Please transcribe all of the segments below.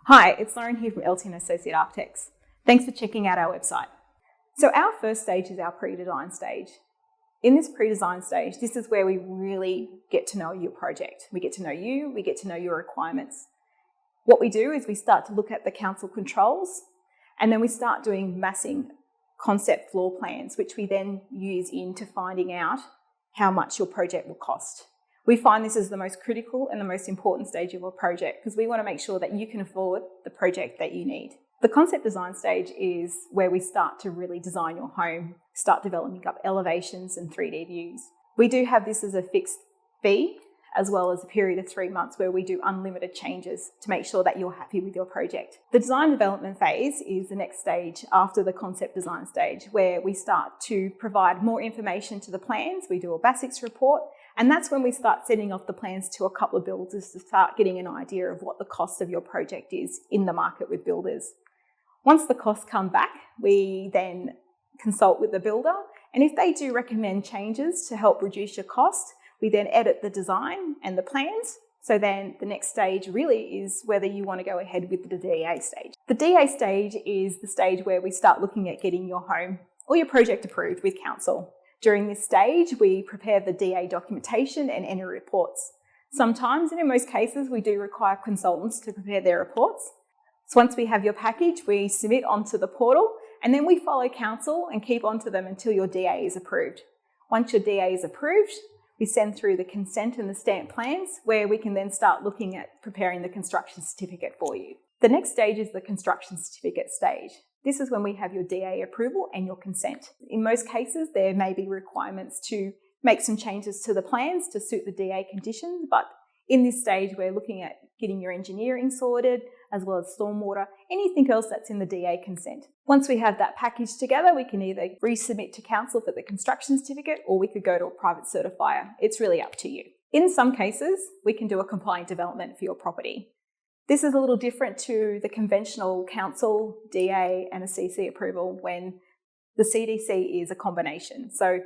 Hi, it's Lauren here from LTAA Associate Architects. Thanks for checking out our website. So our first stage is our pre-design stage. In this pre-design stage, this is where we really get to know your project. We get to know you, we get to know your requirements. What we do is we start to look at the council controls, and then we start doing massing concept floor plans, which we then use into finding out how much your project will cost. We find this is the most critical and the most important stage of a project because we want to make sure that you can afford the project that you need. The concept design stage is where we start to really design your home, start developing up elevations and 3D views. We do have this as a fixed fee, as well as a period of 3 months where we do unlimited changes to make sure that you're happy with your project. The design development phase is the next stage after the concept design stage, where we start to provide more information to the plans. We do a basics report, and that's when we start sending off the plans to a couple of builders to start getting an idea of what the cost of your project is in the market with builders. Once the costs come back, we then consult with the builder, and if they do recommend changes to help reduce your cost, we then edit the design and the plans. So then the next stage really is whether you want to go ahead with the DA stage. The DA stage is the stage where we start looking at getting your home or your project approved with council. During this stage, we prepare the DA documentation and enter reports. Sometimes, and in most cases, we do require consultants to prepare their reports. So once we have your package, we submit onto the portal, and then we follow council and keep onto them until your DA is approved. Once your DA is approved, we send through the consent and the stamp plans, where we can then start looking at preparing the construction certificate for you. The next stage is the construction certificate stage. This is when we have your DA approval and your consent. In most cases, there may be requirements to make some changes to the plans to suit the DA conditions, but in this stage, we're looking at getting your engineering sorted, as well as stormwater, anything else that's in the DA consent. Once we have that package together, we can either resubmit to council for the construction certificate, or we could go to a private certifier. It's really up to you. In some cases, we can do a compliant development for your property. This is a little different to the conventional council, DA and a CC approval, when the CDC is a combination. So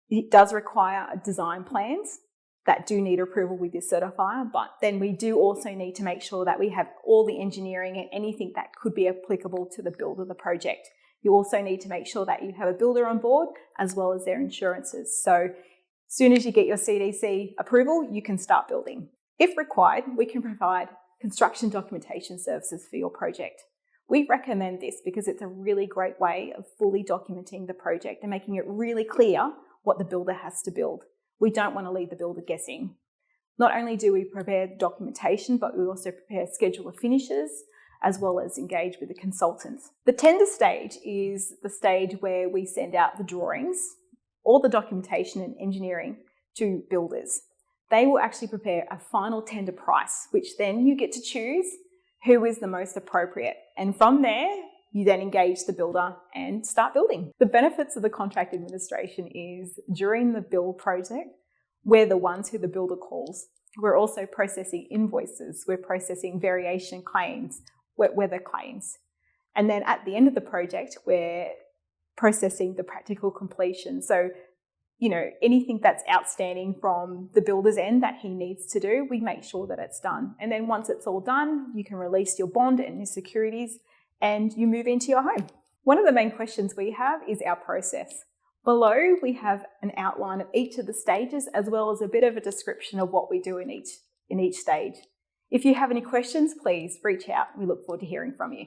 it does require design plans that do need approval with your certifier, but then we do also need to make sure that we have all the engineering and anything that could be applicable to the build of the project. You also need to make sure that you have a builder on board, as well as their insurances. So as soon as you get your CDC approval, you can start building. If required, we can provide construction documentation services for your project. We recommend this because it's a really great way of fully documenting the project and making it really clear what the builder has to build. We don't want to leave the builder guessing. Not only do we prepare documentation, but we also prepare schedule of finishes, as well as engage with the consultants. The tender stage is the stage where we send out the drawings, all the documentation and engineering to builders. They will actually prepare a final tender price, which then you get to choose who is the most appropriate. And from there, you then engage the builder and start building. The benefits of the contract administration is during the build project, we're the ones who the builder calls. We're also processing invoices, we're processing variation claims, wet weather claims. And then at the end of the project, we're processing the practical completion. So, anything that's outstanding from the builder's end that he needs to do, we make sure that it's done. And then once it's all done, you can release your bond and your securities, and you move into your home. One of the main questions we have is our process. Below, we have an outline of each of the stages, as well as a bit of a description of what we do in each stage. If you have any questions, please reach out. We look forward to hearing from you.